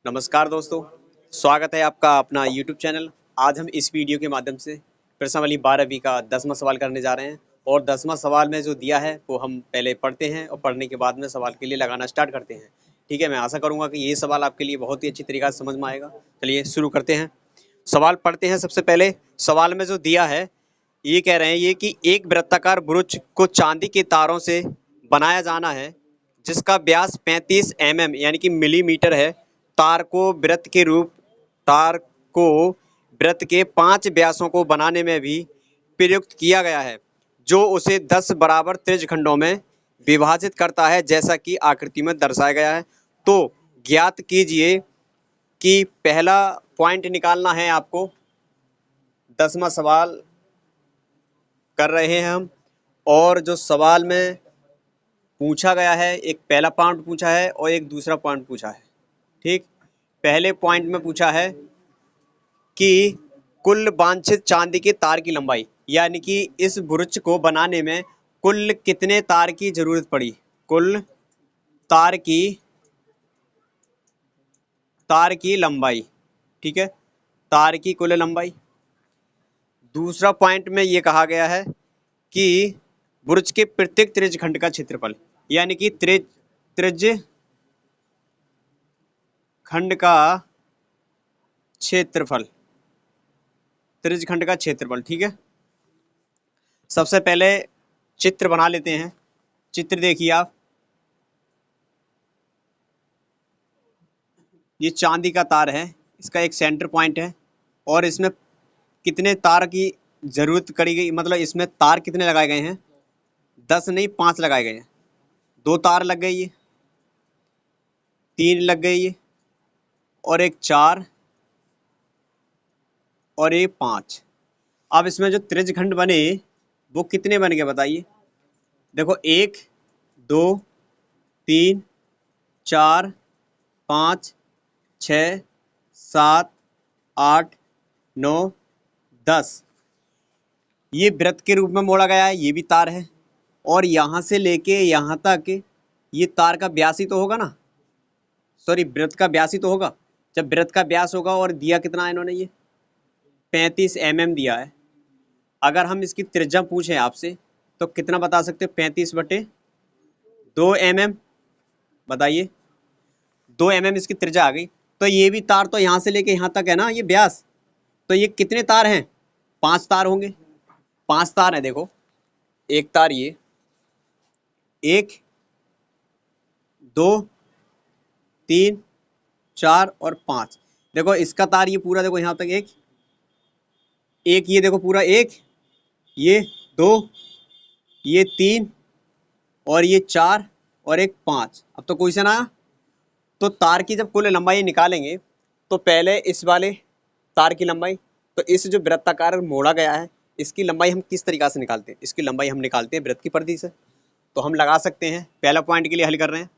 नमस्कार दोस्तों, स्वागत है आपका अपना YouTube चैनल। आज हम इस वीडियो के माध्यम से प्रश्नावली 12वीं का 10वां सवाल करने जा रहे हैं और 10वां सवाल में जो दिया है वो हम पहले पढ़ते हैं और पढ़ने के बाद में सवाल के लिए लगाना स्टार्ट करते हैं। ठीक है, मैं आशा करूंगा कि ये सवाल आपके लिए बहुत ही अच्छी तरीके से समझ में आएगा। चलिए शुरू करते हैं, सवाल पढ़ते हैं। सबसे पहले सवाल में जो दिया है ये कह रहे हैं ये कि एक वृत्ताकार ब्रुच को चांदी के तारों से बनाया जाना है जिसका व्यास 35 mm यानी कि मिलीमीटर है। तार को वृत्त के रूप तार को वृत्त के 5 व्यासों को बनाने में भी प्रयुक्त किया गया है जो उसे 10 बराबर त्रिज्यखंडों में विभाजित करता है जैसा कि आकृति में दर्शाया गया है। तो ज्ञात कीजिए कि पहला पॉइंट निकालना है आपको। 10वां सवाल कर रहे हैं हम और जो सवाल में पूछा गया है एक पहला पॉइंट पूछा है और एक दूसरा पॉइंट पूछा है। ठीक, पहले पॉइंट में पूछा है कि कुल वांछित चांदी के तार की लंबाई, यानी कि इस ब्रुच को बनाने में कुल कितने तार की जरूरत पड़ी। कुल तार की लंबाई, ठीक है, तार की कुल लंबाई। दूसरा पॉइंट में ये कहा गया है कि ब्रुच के प्रत्येक त्रिज्यखंड का क्षेत्रफल, यानी कि त्रिज्यखंड का क्षेत्रफल, त्रिज्यखंड का क्षेत्रफल। ठीक है, सबसे पहले चित्र बना लेते हैं। चित्र देखिए आप, ये चांदी का तार है, इसका एक सेंटर पॉइंट है और इसमें कितने तार की जरूरत करी गई, मतलब इसमें तार कितने लगाए गए हैं, 10 नहीं 5 लगाए गए हैं। 2 तार लग गई है, 3 लग गई है और एक 4 और एक 5। अब इसमें जो त्रिज्यखंड बने वो कितने बन गए बताइए। देखो 1 2 3 4 5 6 7 8 9 10। ये वृत्त के रूप में मोड़ा गया है, ये भी तार है और यहां से लेके यहां तक ये तार का व्यास ही तो होगा ना, सॉरी वृत्त का व्यास ही तो होगा। जब वृत्त का व्यास होगा और दिया कितना है इन्होंने, ये 35 mm दिया है। अगर हम इसकी त्रिज्या पूछें आपसे तो कितना बता सकते हो, 35/2 mm। बताइए, 2 mm इसकी त्रिज्या आ गई। तो ये भी तार तो यहां से लेके यहां तक है ना ये व्यास, तो ये कितने तार हैं, 5 तार होंगे। 5 तार है, देखो एक तार ये, 1 2 3 4 और 5। देखो इसका तार ये पूरा, देखो यहां तक एक ये देखो पूरा, एक ये 2 ये 3 और ये 4 और एक 5। अब तो क्वेश्चन आया, तो तार की जब कुल लंबाई निकालेंगे तो पहले इस वाले तार की लंबाई, तो इस जो वृत्ताकार मोड़ा गया है इसकी लंबाई हम किस तरीका से निकालते हैं, इसकी लंबाई हम निकालते हैं वृत्त की परिधि से। तो हम लगा सकते हैं, पहला पॉइंट के लिए हल कर रहे हैं,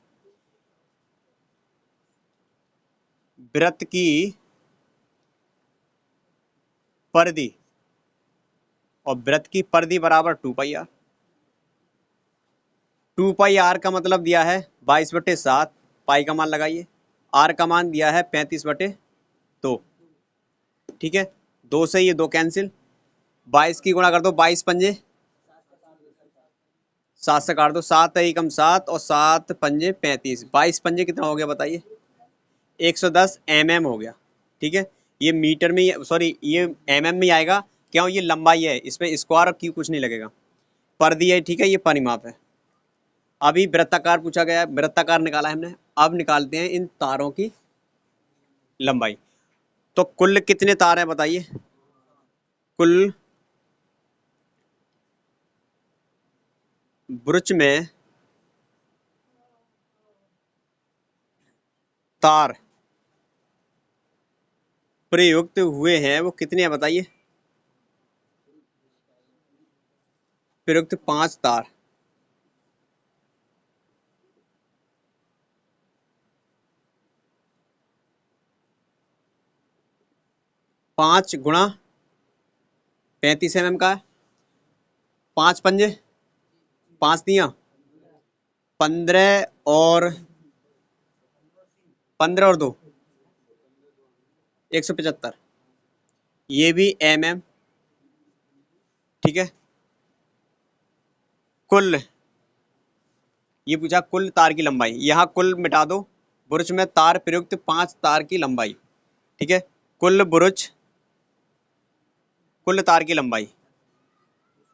वृत्त की परिधि, और वृत्त की परिधि बराबर 2πr। 2πr का मतलब दिया है 22/7, पाई का मान लगाइए, r का मान दिया है 35/2। ठीक है, 2 से ये 2 कैंसिल, 22 की गुणा कर दो, 22 पंजे 7 से काट दो, 7 एकम 7 और 7 पंजे 35, 22 पंजे कितना हो गया बताइए, 110 mm हो गया। ठीक है, ये मीटर में, सॉरी ये mm में आएगा, क्यों, ये लंबाई है, इसमें स्क्वायर और क्यू कुछ नहीं लगेगा, परिधि है। ठीक है, ये परिमाप है। अभी वृत्ताकार पूछा गया है, वृत्ताकार निकाला है हमने, अब निकालते हैं इन तारों की लंबाई। तो कुल कितने तार हैं बताइए, कुल ब्रुच में तार प्रयुक्त हुए हैं वो कितने हैं बताइए। प्रयुक्त 5 तार, 5 गुणा 35 mm का है, 5 पंजे 5 दिया 15 और 15 और 2 175, ये भी mm, ठीक है। कुल, ये पूछा कुल तार की लंबाई, यहाँ कुल मिटा दो, बुरुज में तार प्रयुक्त 5 तार की लंबाई, ठीक है। कुल बुरुज, कुल तार की लंबाई,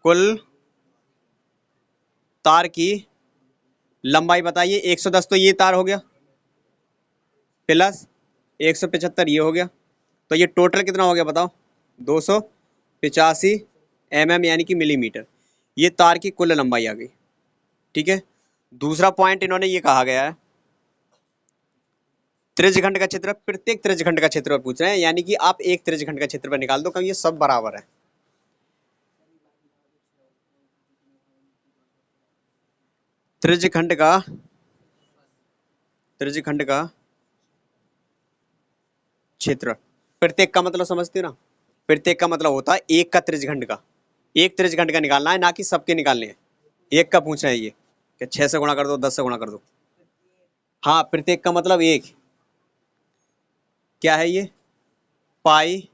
कुल तार की लंबाई बताइए। 110 तो ये तार हो गया, प्लस 175 ये हो गया, तो ये टोटल कितना हो गया बताओ? 285 mm यानी कि मिलीमीटर, ये तार की कुल लंबाई आ गई, ठीक है। दूसरा पॉइंट इन्होंने ये कहा गया है, त्रिज्यखंड का क्षेत्र, प्रत्येक त्रिज्यखंड का क्षेत्र पूछ रहे हैं, यानी कि आप एक त्रिज्यखंड का क्षेत्र निकाल दो, क्योंकि ये सब बराबर है। त्रिज्यखंड का क्षेत्र, प्रत्येक का मतलब समझते हो ना? प्रत्येक का मतलब होता है एक का त्रिज्यखंड का, एक त्रिज्यखंड का निकालना है, ना कि सबके निकालने हैं। एक का पूछ रहे हैं ये कि 6 से गुणा कर दो, 10 से गुणा कर दो। हाँ, प्रत्येक का मतलब एक, क्या है ये? पाई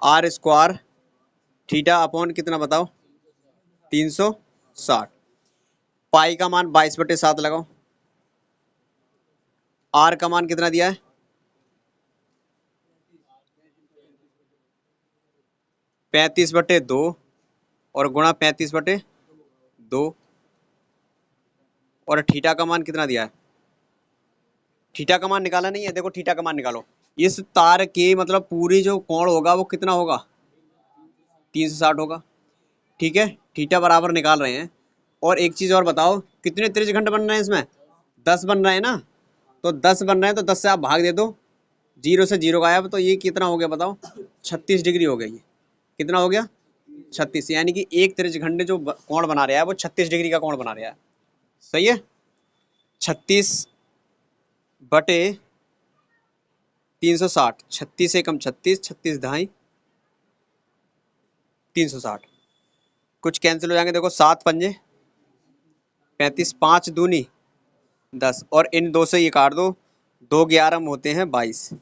आर स्क्वायर थीटा अपॉन कितना बताओ? 360। पाई का मान 22/7 लगाओ, आर का मान कितना दिया है? 35/2 और गुणा 35/2, और थीटा का मान कितना दिया है? थीटा का मान निकाला नहीं है, देखो थीटा का मान निकालो। इस तार के मतलब पूरी जो कोण होगा वो कितना होगा? 360 होगा, ठीक है। थीटा बराबर निकाल रहे हैं। और एक चीज और बताओ, कितने त्रिज्यखंड बन रहे हैं इसमें? 10 बन रहे हैं ना, तो 10 बन रहे हैं तो 10 से आप भाग दे दो, 0 से 0 गायब, तो ये कितना हो गया बताओ? 36 डिग्री हो गया। ये कितना हो गया? 36, यानी कि एक त्रिज्यखंड जो कोण बना रहा है वो 36 डिग्री का कोण बना रहा है, सही है। 36/360, 36 से कम 36, 36 ढाई 360, कुछ कैंसिल हो जाएंगे, देखो 7 पंजे 35, 5 दूनी 10, और इन दो से ये काट दो, 2 11 होते हैं 22,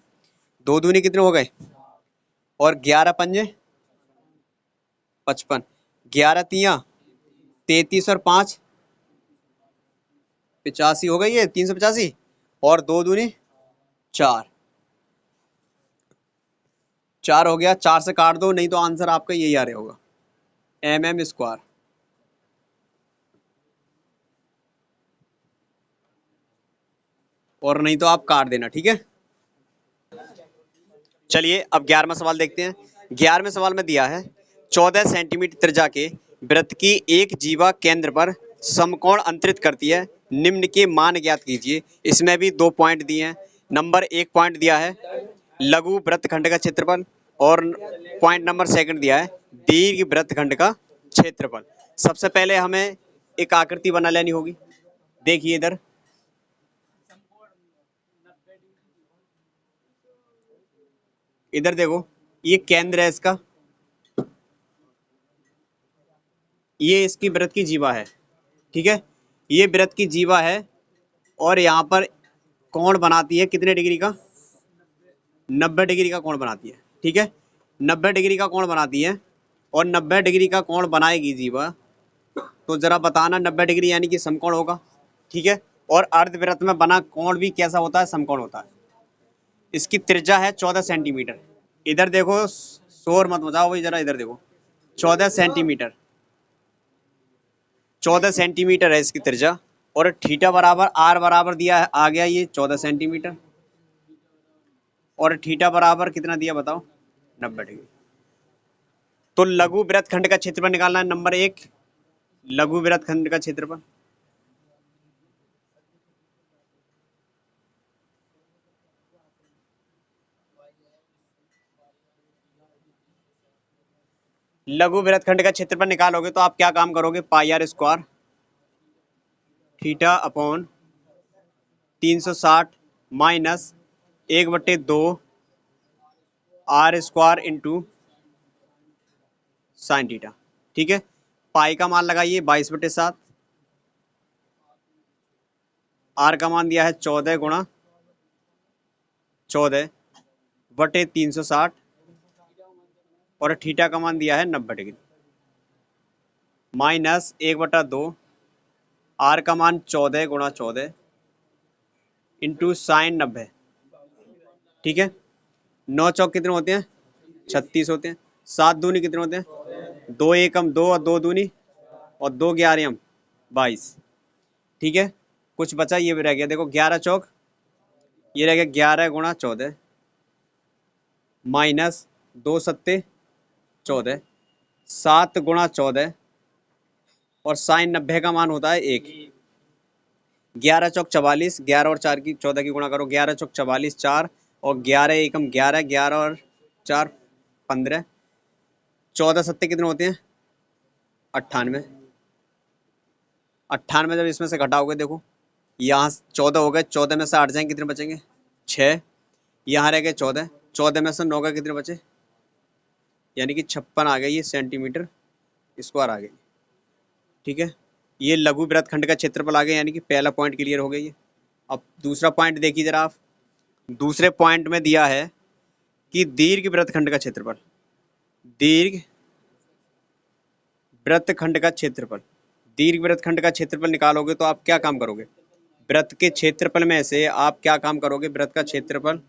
2 दूनी कितने हो गए? और 11 पंजे 55, 11 तिया 33 और 5 85 हो गई है, 385, और 2 दूनी 4, 4 हो गया, 4 से काट दो, नहीं तो आंसर आपका यही आ रहा होगा, mm स्क्वायर। और नहीं तो आप काट देना, ठीक है। चलिए अब 11वां सवाल देखते हैं। 11वें सवाल में दिया है 14 सेंटीमीटर त्रिज्या के वृत्त की एक जीवा केंद्र पर समकोण अंतरित करती है, निम्न के मान ज्ञात कीजिए। इसमें भी 2 पॉइंट दिए हैं। नंबर 1 पॉइंट दिया है लघु वृत्तखंड का क्षेत्रफल, और पॉइंट नंबर 2 दिया है दीर्घ वृत्तखंड का क्षेत्रफल। सबसे पहले हमें एक आकृति बना लेनी होगी। देखिए इधर, इधर देखो, ये केंद्र है इसका, ये इसकी वृत्त की जीवा है, ठीक है। ये वृत्त की जीवा है, और यहाँ पर कोण बनाती है कितने डिग्री का? 90 डिग्री का कोण बनाती है, ठीक है। 90 डिग्री का कोण बनाती है, और 90 डिग्री का कोण बनाएगी जीवा, तो जरा बताना 90 डिग्री यानी कि समकोण होगा, ठीक है। और अर्धवृत्त में बना कोण भी कैसा होता है? समकोण होता है। इसकी त्रिज्या है 14 सेंटीमीटर। इधर देखो, शोर मत मचाओ भाई, जरा इधर देखो, 14 सेंटीमीटर, 14 सेंटीमीटर है इसकी त्रिज्या। और थीटा बराबर आर बराबर दिया है, आ गया ये 14 सेंटीमीटर, और थीटा बराबर कितना दिया बताओ? 90 डिग्री। तो लघु वृत्तखंड का क्षेत्रफल निकालना है, नंबर 1 लघु वृत्तखंड का क्षेत्रफल। लघु वृत्तखंड का क्षेत्रफल निकालोगे तो आप क्या काम करोगे? Pi r square theta upon 360 minus 1/2 r square into sine theta, ठीक है। पाई का मान लगाइए 22/7, आर का मान दिया है 14 गुणा 14, बटे 360 और थीटा का मान दिया है 90 डिग्री माइनस 1/2 आर का मान 14 गुणा 14 इंटू साइन 90। ठीक है, 9 चौक कितने होते हैं 36 होते हैं। 7 दूनी कितने होते हैं 2 एकम 2 और 2 दूनी और 2 ग्यारहम 22। ठीक है, कुछ बचा ये भी रह गया, देखो 11 चौक ये रह गया 11 गुणा 14 माइनस 2 सत्ते 14 7 गुणा 14 और साइन 90 का मान होता है 1। 11 चौक 44, 11 और 4 की 14 की गुणा करो, 11 चौक 44 4 और 11 एकम 11, 11 और 4 15, 14 सत्ते कितने होते हैं 98। 98 जब इसमें से घटाओगे देखो यहाँ 14 हो गए, 14 में से 8 जाएंगे कितने बचेंगे 6, यहाँ रह गए 14, 14 में से 9 का कितने बचे, यानी कि 56 आ गए ये सेंटीमीटर स्क्वायर आ गए। ठीक है, ये लघु वृत्तखंड का क्षेत्रफल आ गया, यानी कि पहला पॉइंट क्लियर हो गया ये। अब दूसरा पॉइंट देखिए जरा आप, दूसरे पॉइंट में दिया है कि दीर्घ वृत्तखंड का क्षेत्रफल, दीर्घ वृत्तखंड का क्षेत्रफल, दीर्घ वृत्तखंड का क्षेत्रफल निकालोगे तो आप क्या काम करोगे, वृत्त के क्षेत्रफल में से आप क्या काम करोगे, वृत्त का क्षेत्रफल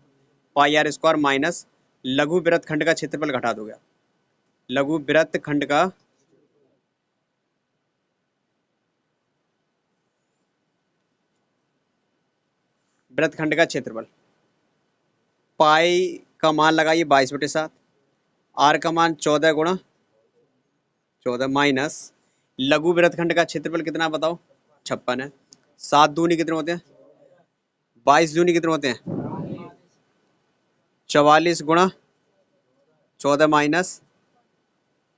पाई आर स्क्वायर माइनस लघु वृत्तखंड का क्षेत्रफल घटा दोगे। लघु वृत्तखंड का वृत्तखंड का क्षेत्रफल, पाई का मान लगाइए 22/7, आर का मान 14 गुणा 14 माइनस लघु वृत्तखंड का क्षेत्रफल कितना बताओ 56 है। 7 दूनी कितने होते हैं 22, दूनी कितने होते हैं 44 गुणा 14 माइनस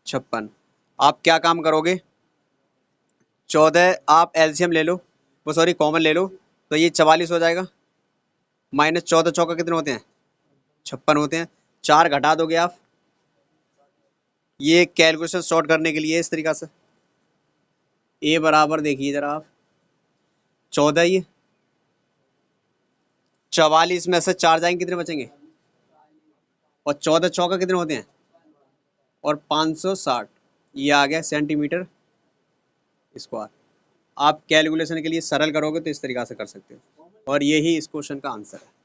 56। आप क्या काम करोगे 14 आप एलसीएम ले लो, वो सॉरी कॉमन ले लो, तो ये 44 हो जाएगा माइनस 14 चौका कितने होते हैं 56 होते हैं, 4 घटा दोगे आप। ये कैलकुलेशन शॉर्ट करने के लिए इस तरीका से ए बराबर देखिए जरा आप 14, ये 44 में से 4 जाएंगे कितने बचेंगे और 14 चौका कितने होते हैं और 560, ये आ गया सेंटीमीटर स्क्वायर। आप कैलकुलेशन के लिए सरल करोगे तो इस तरीका से कर सकते हो और यही इस क्वेश्चन का आंसर है।